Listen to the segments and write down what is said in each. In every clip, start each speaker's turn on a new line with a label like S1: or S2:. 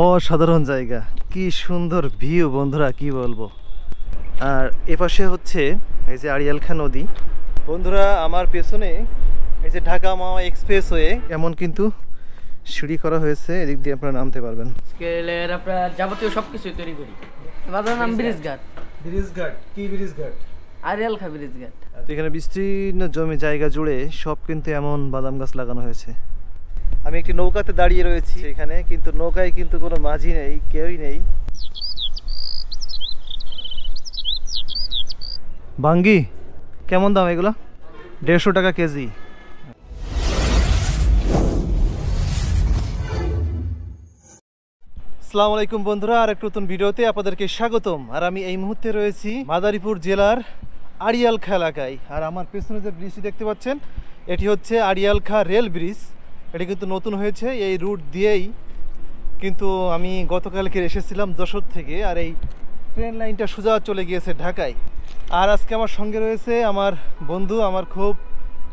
S1: অসাধারণ জায়গা, কি সুন্দর ভিউ বন্ধুরা, কি বলবো। আর এপাশে হচ্ছে এই যে আড়িয়াল খাঁ নদী। বন্ধুরা আমার পেছনে এই যে ঢাকা মাওয়া এক্সপ্রেসওয়ে, এমন কিন্তু সিঁড়ি করা হয়েছে, এদিক দিয়ে আপনারা নামতে পারবেন।
S2: স্কেলের আপনার যাবতীয় সবকিছু তৈরি করি। বাজার নাম ব্রিজ ঘাট।
S1: ব্রিজ ঘাট কি ব্রিজ ঘাট?
S2: আড়িয়াল খাঁ ব্রিজ ঘাট।
S1: তো এখানে বিস্তীর্ণ জমি জায়গা জুড়ে সব কিন্তু এমন বাদাম গাছ লাগানো হয়েছে। আমি একটি নৌকাতে দাঁড়িয়ে রয়েছি এখানে, কিন্তু নৌকায় কিন্তু কোনো মাঝি নেই, কেউই নেই। বাঙ্গি কেমন দাম এগুলা? 150 টাকা কেজি। আসসালামু আলাইকুম বন্ধুরা, আর একটা নতুন ভিডিওতে আপনাদেরকে স্বাগতম। আর আমি এই মুহূর্তে রয়েছি মাদারীপুর জেলার আড়িয়াল খাঁ এলাকায়। আর আমার পেছনে যে ব্রিজটি দেখতে পাচ্ছেন, এটি হচ্ছে আড়িয়াল খাঁ রেল ব্রিজ। এটি কিন্তু নতুন হয়েছে, এই রুট দিয়েই কিন্তু আমি গতকালকে এসেছিলাম যশোর থেকে। আর এই ট্রেন লাইনটা সোজা চলে গিয়েছে ঢাকায়। আর আজকে আমার সঙ্গে রয়েছে আমার বন্ধু, আমার খুব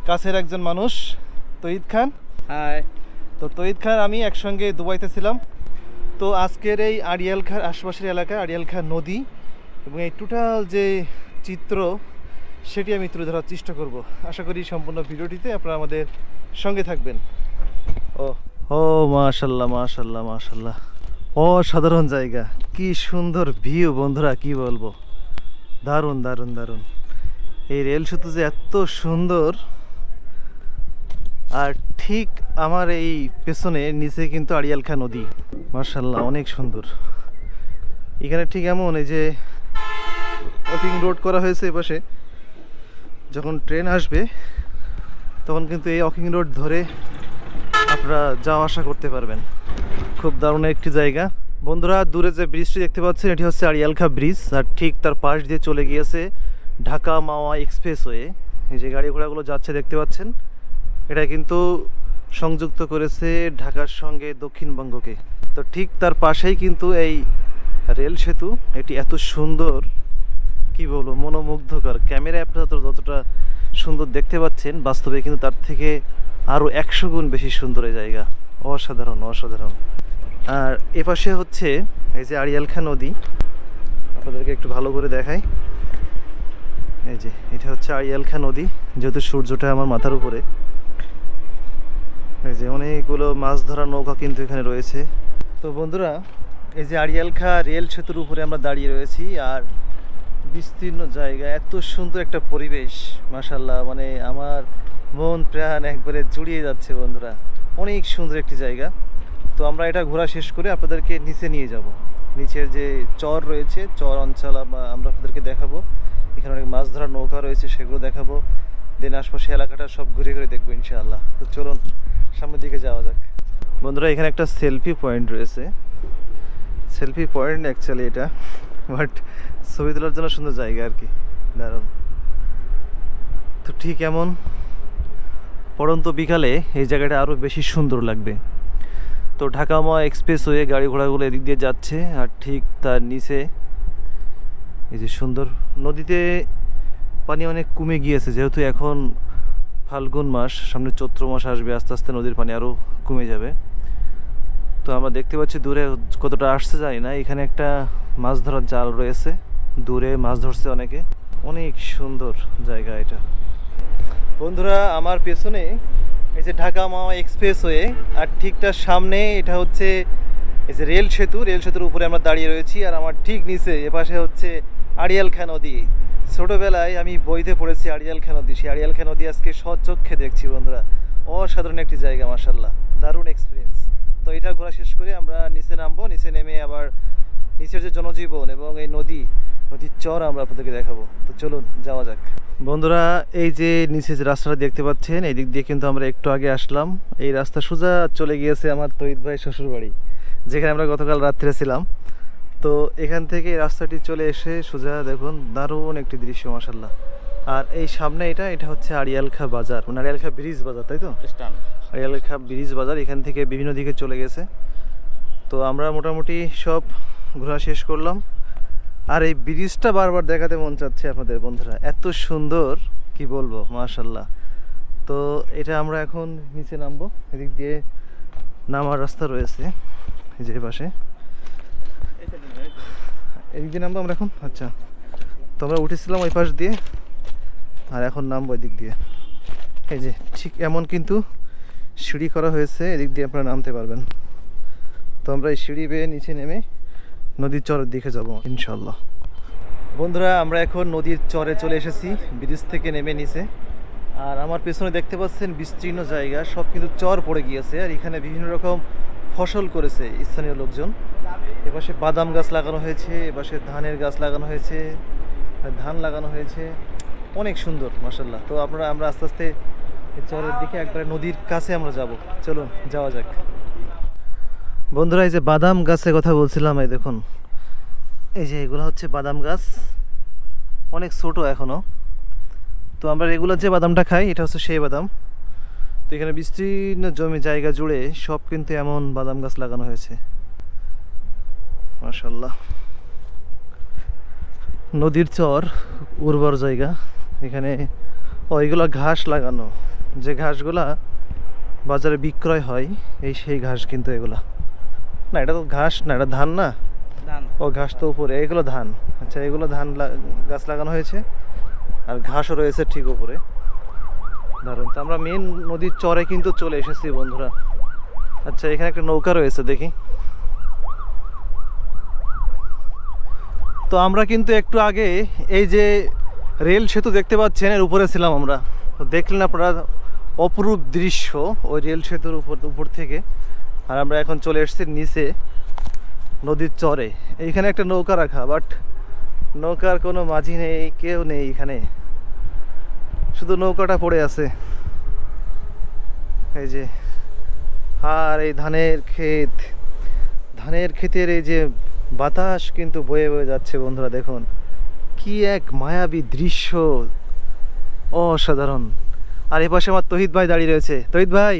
S1: কাছের একজন মানুষ, তৌহিদ খান।
S2: হাই।
S1: তো তৌহিদ খান আমি একসঙ্গে দুবাইতে ছিলাম। তো আজকের এই আড়িয়াল খাঁ আশপাশের এলাকায় আড়িয়াল খাঁ নদী এবং এই টোটাল যে চিত্র, সেটি আমি তুলে ধরার চেষ্টা করব। আশা করি সম্পূর্ণ ভিডিওটিতে আপনারা আমাদের সঙ্গে থাকবেন। ও ও মাশাল্লাহ মাশাল্লাহ মাশাল্লাহ, অসাধারণ জায়গা, কি সুন্দর ভিউ বন্ধুরা, কি বলবো। দারুণ দারুণ দারুণ। এই রেল সেতু যে এত সুন্দর। আর ঠিক আমার এই পেছনে নিচে কিন্তু আড়িয়াল খাঁ নদী, মাশাল্লাহ অনেক সুন্দর। এখানে ঠিক এমন এই যে ওয়াকিং রোড করা হয়েছে এপাশে, যখন ট্রেন আসবে তখন কিন্তু এই ওয়াকিং রোড ধরে আপনারা যাওয়া আসা করতে পারবেন। খুব দারুণ একটি জায়গা বন্ধুরা। দূরে যে ব্রিজটি দেখতে পাচ্ছেন, এটি হচ্ছে আড়িয়াল খাঁ ব্রিজ। আর ঠিক তার পাশ দিয়ে চলে গিয়েছে ঢাকা মাওয়া এক্সপ্রেসওয়ে। এই যে গাড়ি ঘোড়াগুলো যাচ্ছে দেখতে পাচ্ছেন, এটা কিন্তু সংযুক্ত করেছে ঢাকার সঙ্গে দক্ষিণবঙ্গকে। তো ঠিক তার পাশেই কিন্তু এই রেল সেতু। এটি এত সুন্দর, কি বলবো, মনোমুগ্ধকর। ক্যামেরায় আপনারা যতটা সুন্দর দেখতে পাচ্ছেন, বাস্তবে কিন্তু তার থেকে আরও 100 গুণ বেশি সুন্দর এই জায়গা। অসাধারণ অসাধারণ। আর এপাশে হচ্ছে এই যে আড়িয়াল খাঁ নদী, আপনাদেরকে একটু ভালো করে দেখাই। এই যে এটা হচ্ছে আড়িয়াল খাঁ নদী, যেহেতু সূর্যটা আমার মাথার উপরে। এই যে অনেকগুলো মাছ ধরার নৌকা কিন্তু এখানে রয়েছে। তো বন্ধুরা, এই যে আড়িয়াল খাঁ রেল সেতুর উপরে আমরা দাঁড়িয়ে রয়েছি। আর বিস্তীর্ণ জায়গা, এত সুন্দর একটা পরিবেশ, মাশাল্লাহ, মানে আমার মন প্রাণ একবারে জুড়িয়ে যাচ্ছে বন্ধুরা। অনেক সুন্দর একটি জায়গা। তো আমরা এটা ঘোরা শেষ করে আপনাদেরকে নিচে নিয়ে যাব। নিচের যে চর রয়েছে, চর অঞ্চল আমরা আপনাদেরকে দেখাবো। এখানে অনেক মাছ ধরার নৌকা রয়েছে, সেগুলো দেখাবো। দেন আশপাশে এলাকাটা সব ঘুরে ঘুরে দেখবো ইনশাআল্লাহ। তো চলুন সামনের দিকে যাওয়া যাক বন্ধুরা। এখানে একটা সেলফি পয়েন্ট রয়েছে। সেলফি পয়েন্ট অ্যাকচুয়ালি এটা, বাট ছবি তোলার জন্য সুন্দর জায়গা আর কি, দারুণ। তো ঠিক এমন পড়ন্ত বিকালে এই জায়গাটা আরও বেশি সুন্দর লাগবে। তো ঢাকা মাওয়া এক্সপ্রেসওয়ে গাড়ি ঘোড়াগুলো এদিক দিয়ে যাচ্ছে। আর ঠিক তার নিচে এই যে সুন্দর নদীতে পানি অনেক কমে গিয়েছে, যেহেতু এখন ফাল্গুন মাস, সামনে চৈত্র মাস আসবে, আস্তে আস্তে নদীর পানি আরও কমে যাবে। তো আমরা দেখতে পাচ্ছি দূরে, কতটা আসছে জানি না, এখানে একটা মাছ ধরার জাল রয়েছে, দূরে মাছ ধরছে অনেকে। অনেক সুন্দর জায়গা এটা বন্ধুরা। আমার পেছনে এই যে ঢাকা মাওয়া এক্সপ্রেসওয়ে, আর ঠিক তার সামনে এটা হচ্ছে এই যে রেল সেতু। রেল সেতুর উপরে আমরা দাঁড়িয়ে রয়েছি। আর আমার ঠিক নিচে এপাশে হচ্ছে আড়িয়াল খাঁ নদী। ছোটোবেলায় আমি বইতে পড়েছি আড়িয়াল খাঁ নদী, সেই আড়িয়াল খাঁ নদী আজকে স্বচক্ষে দেখছি বন্ধুরা। অসাধারণ একটি জায়গা, মাশাল্লাহ, দারুণ এক্সপিরিয়েন্স। তো এটা ঘোরা শেষ করে আমরা নিচে নামবো। নিচে নেমে আবার নিচের যে জনজীবন এবং এই নদীর চর আমরা আপনাদেরকে দেখাবো। তো চলুন যাওয়া যাক বন্ধুরা। এই যে নিচে যে রাস্তাটা দেখতে পাচ্ছেন, এই দিক দিয়ে কিন্তু আমরা একটু আগে আসলাম। এই রাস্তা সোজা চলে গিয়েছে আমার তৌহিদ ভাই শ্বশুর বাড়ি, যেখানে আমরা গতকাল রাত্রে ছিলাম। তো এখান থেকে রাস্তাটি চলে এসে সোজা দেখুন, দারুণ একটি দৃশ্য, মাশাল্লাহ। আর এই সামনে এটা হচ্ছে আড়িয়াল খাঁ বাজার, মানে আড়িয়াল খাঁ ব্রিজ বাজার, তাই তো? আড়িয়াল খাঁ ব্রিজ বাজার এখান থেকে বিভিন্ন দিকে চলে গেছে। তো আমরা মোটামুটি সব ঘোরা শেষ করলাম। আর এই ব্রিজটা বারবার দেখাতে মন চাচ্ছে আপনাদের বন্ধুরা, এত সুন্দর, কি বলবো, মাশাল্লাহ। তো এটা আমরা এখন নিচে নামবো। এদিক দিয়ে নামার রাস্তা রয়েছে এই যে পাশে। এদিক দিয়ে নামবো আমরা এখন। আচ্ছা, তো আমরা উঠেছিলাম ওই পাশ দিয়ে, আর এখন নামবো ওই দিক দিয়ে। এই যে ঠিক এমন কিন্তু সিঁড়ি করা হয়েছে, এদিক দিয়ে আপনারা নামতে পারবেন। তো আমরা এই সিঁড়ি বেয়ে নিচে নেমে নদীর চরের দিকে যাব ইনশাল্লাহ। বন্ধুরা, আমরা এখন নদীর চরে চলে এসেছি, ব্রিজ থেকে নেমে নিচে। আর আমার পেছনে দেখতে পাচ্ছেন বিস্তীর্ণ জায়গা, সব কিন্তু চর পড়ে গিয়েছে। আর এখানে বিভিন্ন রকম ফসল করেছে স্থানীয় লোকজন। এপাশে বাদাম গাছ লাগানো হয়েছে, এপাশে ধানের গাছ লাগানো হয়েছে, ধান লাগানো হয়েছে, অনেক সুন্দর মাশাল্লাহ। তো আমরা আস্তে আস্তে এই চরের দিকে একবারে নদীর কাছে আমরা যাব। চলুন যাওয়া যাক। বন্ধুরা, এই যে বাদাম গাছের কথা বলছিলাম, এই দেখুন, এই যে এগুলো হচ্ছে বাদাম গাছ, অনেক ছোট এখনো। তো আমরা রেগুলার যে বাদামটা খাই এটা হচ্ছে সেই বাদাম। তো এখানে বিস্তীর্ণ জমি জায়গা জুড়ে সব কিন্তু এমন বাদাম গাছ লাগানো হয়েছে মাশাল্লাহ। নদীর চর, উর্বর জায়গা। এখানে ওইগুলো ঘাস লাগানো, যে ঘাসগুলা বাজারে বিক্রয় হয়, সেই ঘাস কিন্তু এগুলা না, এটা তো ঘাস না, এটা ধান না, ও ঘাস তো উপরে, এগুলো ধান। আচ্ছা, এগুলো ধান গাছ লাগানো হয়েছে, আর ঘাসও রয়েছে ঠিক উপরে। দারুণ। তো আমরা মেন নদীর চরে কিন্তু চলে এসেছি বন্ধুরা। আচ্ছা, এখানে একটা নৌকা রয়েছে, দেখি। তো আমরা কিন্তু একটু আগে এই যে রেল সেতু দেখতে পাচ্ছেন, এর উপরে ছিলাম আমরা। তো দেখলেন আপনারা অপরূপ দৃশ্য ওই রেল সেতুর উপর থেকে। আর আমরা এখন চলে এসেছি নিচে নদীর চরে। এইখানে একটা নৌকা রাখা, বাট নৌকার কোনো মাঝি নেই, কেউ নেই এখানে, শুধু নৌকাটা পড়ে আছে। এই যে, আর এই ধানের ক্ষেত, ধানের ক্ষেতের এই যে বাতাস কিন্তু বয়ে বয়ে যাচ্ছে বন্ধুরা, দেখুন কি এক মায়াবী দৃশ্য, অসাধারণ। আর এপাশে আমার তহিদ ভাই দাঁড়িয়ে রয়েছে। তহিদ ভাই,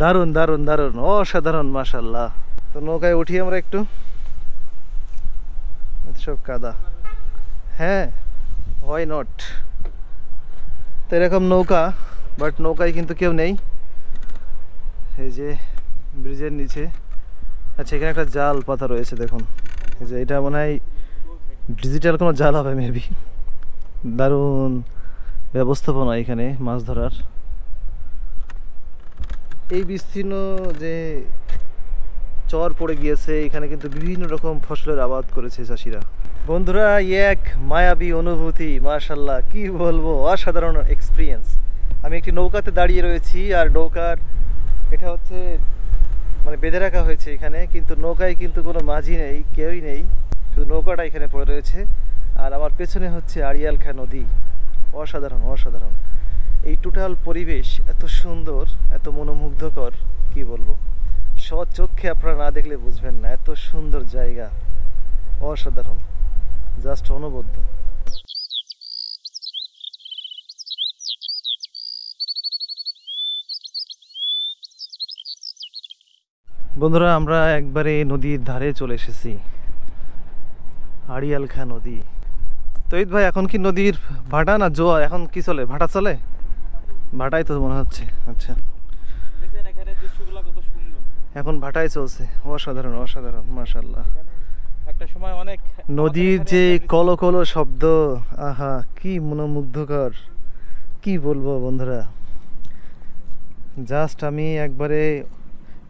S1: দারুণ দারুণ দারুণ, অসাধারণ মাশাল্লাহ। তো নৌকায় উঠি আমরা একটু, সব কাদা। হ্যাঁ, হোয়াই নট। তো এরকম নৌকা, বাট নৌকায় কিন্তু কেউ নেই। এই যে ব্রিজের নিচে, আচ্ছা এখানে একটা জাল পাতা রয়েছে দেখুন। এই যে এটা মনে হয় ডিজিটাল কোনো জাল হবে মেবি। দারুণ ব্যবস্থাপনা এখানে মাছ ধরার। এই বিস্তীর্ণ যে চর পড়ে গিয়েছে, এখানে কিন্তু বিভিন্ন রকম ফসলের আবাদ করেছে চাষিরা। বন্ধুরা, এক মায়াবী অনুভূতি মাশাল্লাহ, কি বলবো, অসাধারণ এক্সপিরিয়েন্স। আমি একটি নৌকাতে দাঁড়িয়ে রয়েছি, আর নৌকার এটা হচ্ছে মানে বেঁধে রাখা হয়েছে এখানে, কিন্তু নৌকায় কিন্তু কোনো মাঝি নেই, কেউই নেই, শুধু নৌকাটা এখানে পড়ে রয়েছে। আর আমার পেছনে হচ্ছে আড়িয়াল খাঁ নদী। অসাধারণ অসাধারণ এই টোটাল পরিবেশ, এত সুন্দর, এত মনোমুগ্ধকর, কি বলবো, স্বচক্ষে আপনারা না দেখলে বুঝবেন না, এত সুন্দর জায়গা, অসাধারণ, জাস্ট অনবদ্য। বন্ধুরা, আমরা একবারে নদীর ধারে চলে এসেছি, আড়িয়াল খাঁ নদী। তহিদ ভাই, এখন কি নদীর ভাটা না জোয়ার, এখন কি চলে, ভাটা চলে? ভাটাই তো মনে হচ্ছে। আচ্ছা, এখন ভাটাই চলছে, অসাধারণ অসাধারণ মাশাআল্লাহ।
S3: একটা সময় অনেক
S1: নদীর যে কলকল শব্দ, আহা কি মনোমুগ্ধকর, কি বলবো বন্ধুরা, জাস্ট আমি একবারে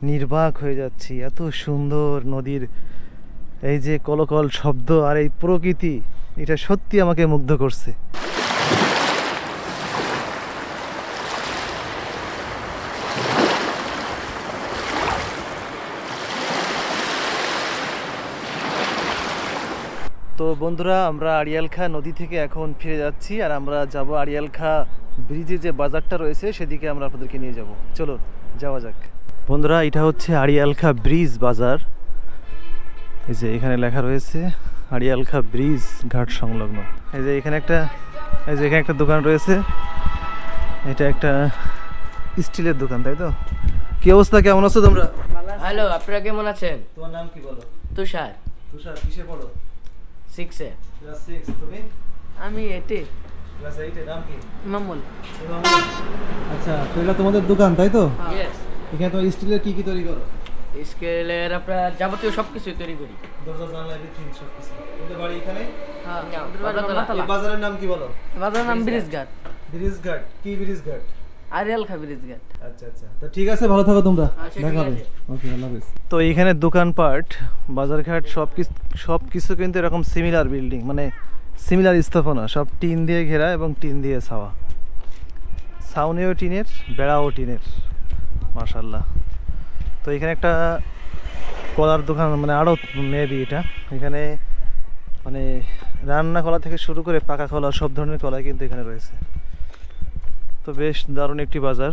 S1: নির্বাক হয়ে যাচ্ছি। এত সুন্দর নদীর এই যে কলকল শব্দ আর এই প্রকৃতি, এটা সত্যি আমাকে মুগ্ধ করছে। তো বন্ধুরা, আমরা আড়িয়াল খাঁ নদী থেকে এখন ফিরে যাচ্ছি, আর আমরা যাব আড়িয়াল খাঁ ব্রিজে যে বাজারটা রয়েছে সেদিকে আমরা আপনাদেরকে নিয়ে যাব। চলো যাওয়া যাক। বন্ধুরা, এটা হচ্ছে আড়িয়াল খাঁ ব্রিজ বাজার। এই যে এখানে লেখা রয়েছে আড়িয়াল খাঁ ব্রিজ ঘাট সংলগ্ন। এই যে এখানে একটা দোকান রয়েছে, এটা একটা স্টিলের দোকান, তাই তো? কি অবস্থা, কেমন আছো তোমরা?
S2: হ্যালো, আপনারা কেমন আছেন?
S1: তোমার নাম কি বলো?
S2: তুষার।
S1: তুষার, কিসে পড়ো?
S2: 6-এ।
S1: ক্লাস 6। তুমি?
S4: আমি 8-এ।
S1: ক্লাস 8-এ। নাম কি?
S4: মামুন।
S1: আচ্ছা, তো এটা তোমাদের দোকান, তাই তো?
S2: ইয়েস।
S1: এখানে তোমার স্টিলের কি কি তৈরি করো?
S2: স্কেলের আপনার যাবতীয় সব কিছুই তৈরি করি।
S1: দরজা জানলা এভরিথিং সব কিছু। তোমাদের বাড়ি এখানে?
S2: হ্যাঁ,
S1: এই বাজারের নাম কি বলো?
S2: বাজারের নাম ব্রিজঘাট।
S1: ব্রিজঘাট। কি ব্রিজঘাট?
S2: আরিয়াল খা ব্রিজঘাট।
S1: আচ্ছা আচ্ছা, তো ঠিক আছে, ভালো থাকো তোমরা।
S2: আচ্ছা, ঠিক
S1: দেখা হবে।
S2: আছে।
S1: ওকে, আল্লাহ হাফেজ। তো এইখানে দোকানপাট, বাজারঘাট সব কিছু কিন্তু এরকম সিমিলার বিল্ডিং, মানে সিমিলার স্থাপনা, সব টিন দিয়ে ঘেরা এবং টিন দিয়ে ছাওয়া। ছাউনিও টিনের, বেড়াও টিনের, মাশাআল্লাহ। তো এখানে একটা কলার দোকান, মানে আড়ত মেবি এটা। এখানে মানে রান্না কলা থেকে শুরু করে পাকা কলা, সব ধরনের কলাই কিন্তু এখানে রয়েছে। তো বেশ দারুণ একটি বাজার।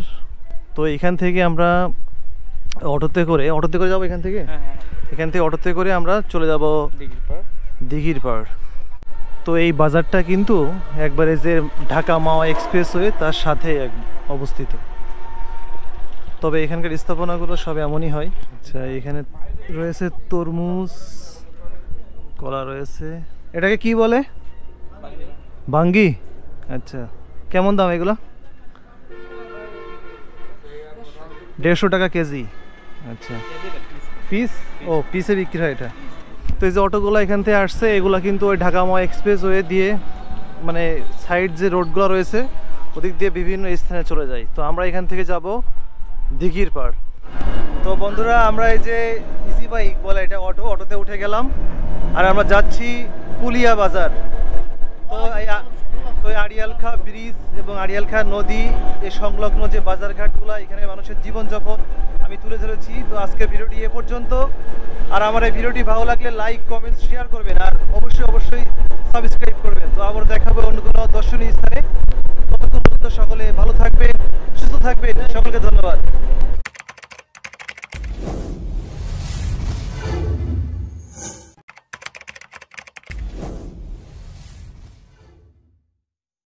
S1: তো এখান থেকে আমরা অটোতে করে যাবো এখান থেকে। এখান থেকে অটোতে করে আমরা চলে যাব দিঘির পাড়। তো এই বাজারটা কিন্তু একবারে যে ঢাকা মাওয়া এক্সপ্রেসওয়ে তার সাথে অবস্থিত। তবে এখানকার স্থাপনাগুলো সব এমনই হয়। আচ্ছা, এখানে রয়েছে তরমুজ, কলা রয়েছে। এটাকে কি বলে? বাঙ্গি। আচ্ছা, কেমন দাম এগুলো? 150 টাকা কেজি। আচ্ছা, পিস? ও, পিসে বিক্রি হয় এটা। তো এই যে অটোগুলো এখান থেকে আসছে, এগুলো কিন্তু ওই ঢাকা মাওয়া এক্সপ্রেসওয়ে দিয়ে, মানে সাইড যে রোডগুলো রয়েছে ওদিক দিয়ে বিভিন্ন স্থানে চলে যায়। তো আমরা এখান থেকে যাব দিঘির পাড়। তো বন্ধুরা, আমরা এই যে ইজি বাইক বলে এটা, অটোতে উঠে গেলাম আর আমরা যাচ্ছি পুলিয়া বাজার। তো এই আড়িয়ালখা ব্রিজ এবং আড়িয়ালখা নদী, এই সংলগ্ন যে বাজারঘাটগুলো, এখানে মানুষের জীবনযাপন আমি তুলে ধরেছি। তো আজকে ভিডিওটি এ পর্যন্ত। আর আমার এই ভিডিওটি ভালো লাগলে লাইক, কমেন্ট, শেয়ার করবেন আর অবশ্যই সাবস্ক্রাইব করবেন। তো আবার দেখাবো অন্য কোনো দর্শনীয় স্থানে। ততক্ষণ পর্যন্ত সকলে ভালো থাকবেন, সুস্থ থাকবেন। সকলকে ধন্যবাদ।